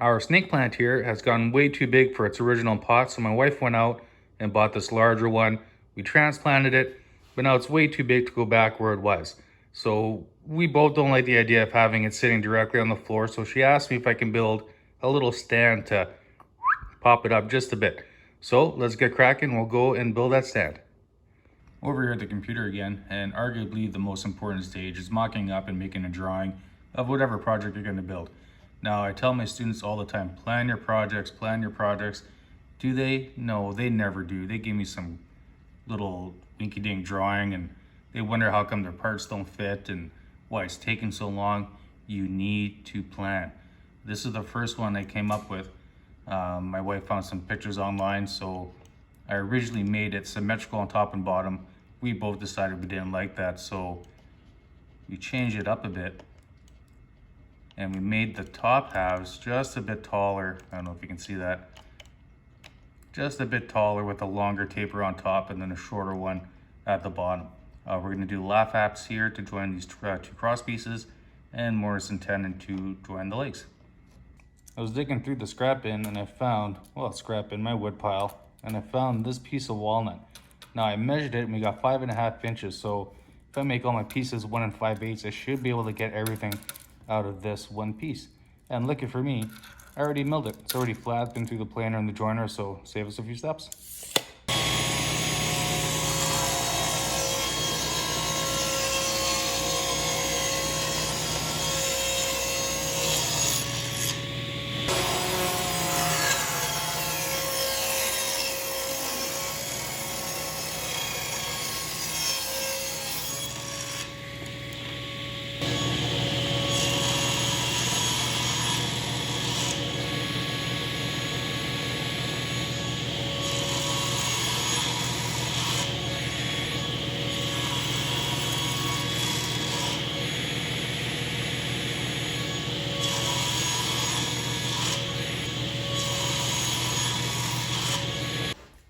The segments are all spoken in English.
Our snake plant here has gotten way too big for its original pot, so my wife went out and bought this larger one. We transplanted it, but now it's way too big to go back where it was. So we both don't like the idea of having it sitting directly on the floor, so she asked me if I can build a little stand to pop it up just a bit. So let's get cracking, we'll go and build that stand. Over here at the computer again, and arguably the most important stage is mocking up and making a drawing of whatever project you're going to build. Now, I tell my students all the time, plan your projects, plan your projects. Do they? No, they never do. They give me some little winky-dink drawing and they wonder how come their parts don't fit and why it's taking so long. You need to plan. This is the first one I came up with. My wife found some pictures online, so I originally made it symmetrical on top and bottom. We both decided we didn't like that, so we changed it up a bit and we made the top halves just a bit taller. I don't know if you can see that. Just a bit taller with a longer taper on top and then a shorter one at the bottom. We're going to do laugh apps here to join these two cross pieces and Morrison tenon to join the legs. I was digging through the scrap bin and I found, scrap bin, my wood pile, and I found this piece of walnut. Now I measured it and we got 5.5 inches, so if I make all my pieces 1 5/8, I should be able to get everything out of this one piece. And lucky for me, I already milled it. It's already flat, been through the planer and the joiner, so save us a few steps.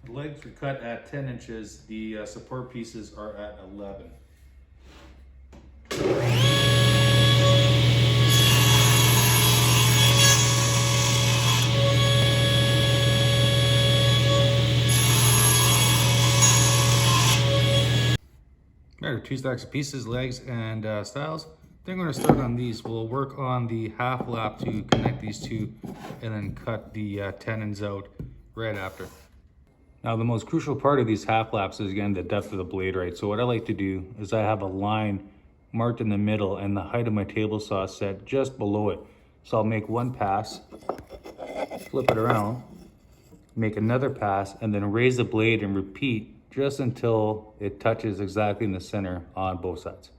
Legs we cut at 10 inches, the support pieces are at 11. There are 2 stacks of pieces, legs and styles. Then we're going to start on these. We'll work on the half lap to connect these two and then cut the tenons out right after. Now the most crucial part of these half laps is again the depth of the blade, right? So what I like to do is I have a line marked in the middle and the height of my table saw set just below it. So I'll make one pass, flip it around, make another pass, and then raise the blade and repeat just until it touches exactly in the center on both sides.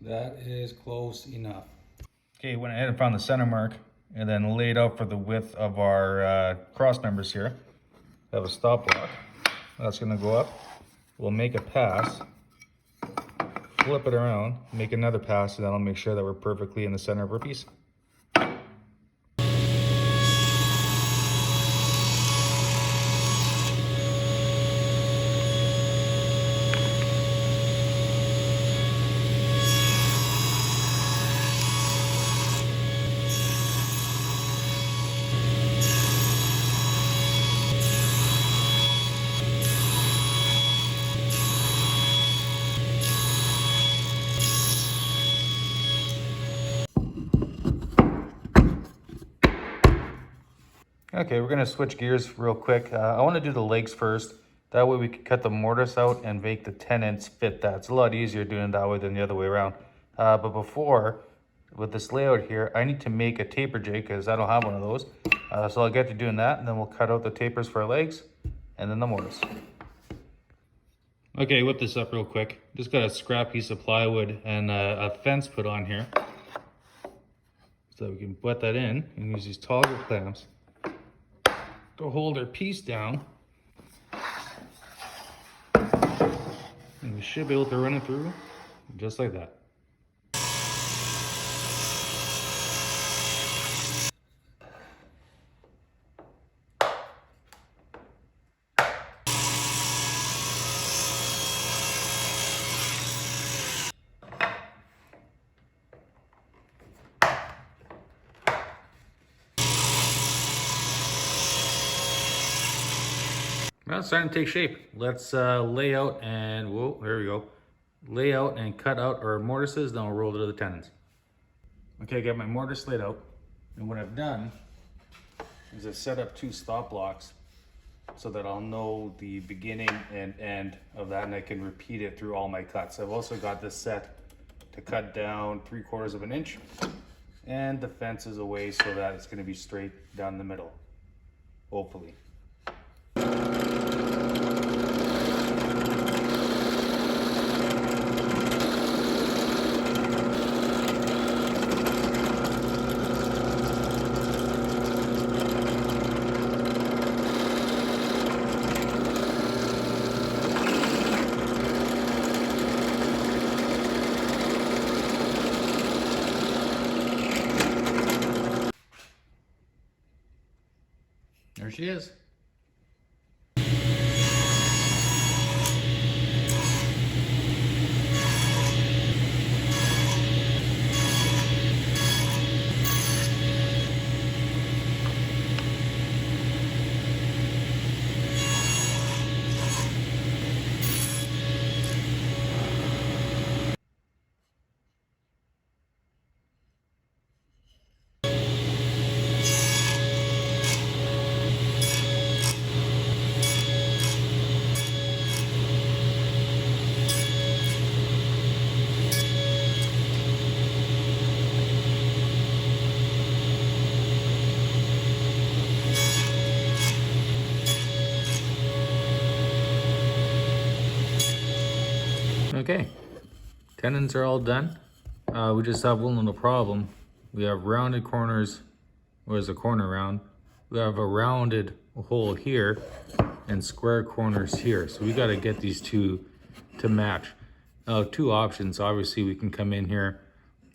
That is close enough. Okay, went ahead and found the center mark and then laid out for the width of our cross members here. I have a stop block. That's gonna go up. We'll make a pass, flip it around, make another pass, and then I'll make sure that we're perfectly in the center of our piece. Okay, we're gonna switch gears real quick. I wanna do the legs first. That way we can cut the mortise out and make the tenons fit that. It's a lot easier doing it that way than the other way around. But before, with this layout here, I need to make a taper jig because I don't have one of those. So I'll get to doing that and then we'll cut out the tapers for our legs and then the mortise. Okay, whip this up real quick. Just got a scrap piece of plywood and a fence put on here. So we can put that in and use these toggle clamps to hold our piece down. And we should be able to run it through just like that. Well, it's starting to take shape. Let's lay out and, whoa, there we go. Lay out and cut out our mortises, then we'll roll it to the tenons. Okay, I got my mortise laid out. And what I've done is I've set up 2 stop blocks so that I'll know the beginning and end of that, and I can repeat it through all my cuts. I've also got this set to cut down 3/4 of an inch, and the fence is away so that it's going to be straight down the middle, hopefully. There she is. Okay, tenons are all done. We just have one little problem. We have rounded corners. Where's the corner round? We have a rounded hole here and square corners here. So we got to get these two to match. Now, 2 options. Obviously, we can come in here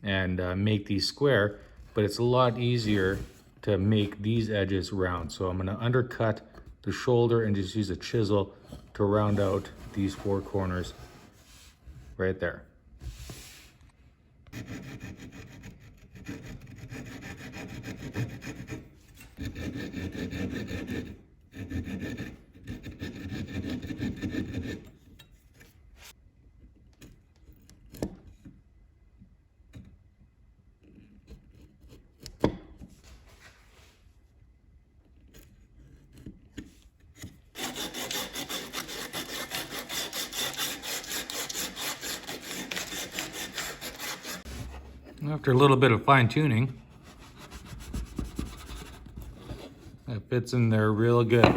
and make these square, but it's a lot easier to make these edges round. So I'm going to undercut the shoulder and just use a chisel to round out these 4 corners right there. After a little bit of fine tuning, it fits in there real good.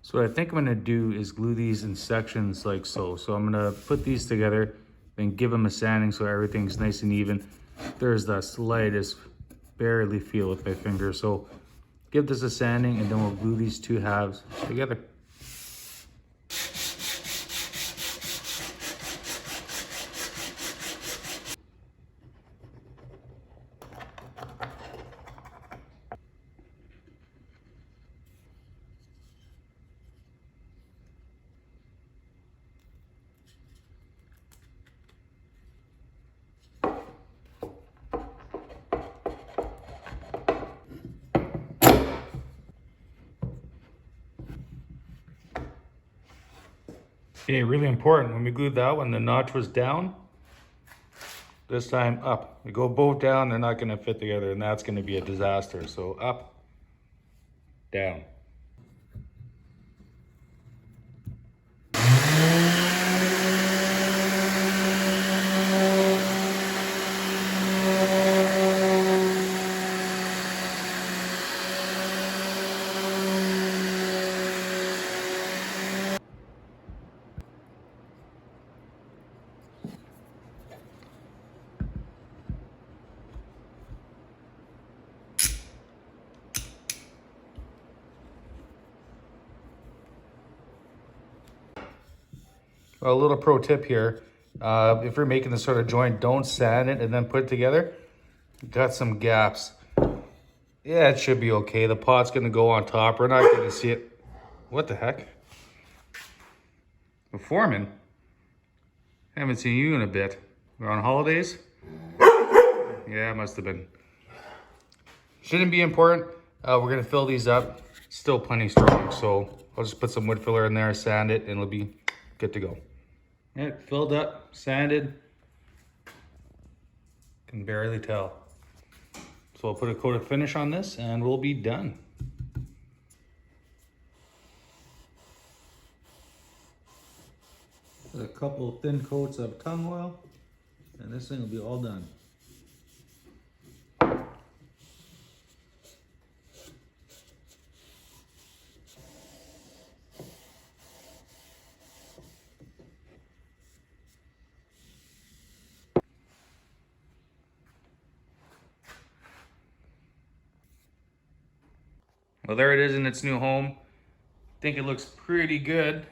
So what I think I'm gonna do is glue these in sections like so. So I'm gonna put these together, then give them a sanding so everything's nice and even. There's the slightest barely feel with my finger. So give this a sanding and then we'll glue these 2 halves together. Okay, really important, when we glued that one, the notch was down, this time up. We go both down, they're not gonna fit together, and that's gonna be a disaster. So up, down. A little pro tip here, if you're making this sort of joint, don't sand it and then put it together. Got some gaps. Yeah, it should be okay. The pot's gonna go on top. We're not gonna see it. What the heck? The foreman? Haven't seen you in a bit. We're on holidays? Yeah, it must have been. Shouldn't be important. We're gonna fill these up. still plenty strong. So I'll just put some wood filler in there, sand it, and it'll be good to go. All right, filled up, sanded. Can barely tell. So I'll put a coat of finish on this and we'll be done. Put a couple of thin coats of tung oil and this thing will be all done. Well, there it is in its new home. I think it looks pretty good.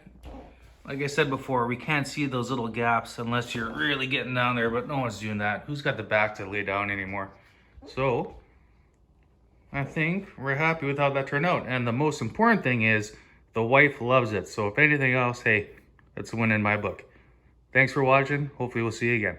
Like I said before, we can't see those little gaps unless you're really getting down there, but no one's doing that. Who's got the back to lay down anymore? So I think we're happy with how that turned out. And the most important thing is the wife loves it. So if anything else, hey, that's a win in my book. Thanks for watching. Hopefully we'll see you again.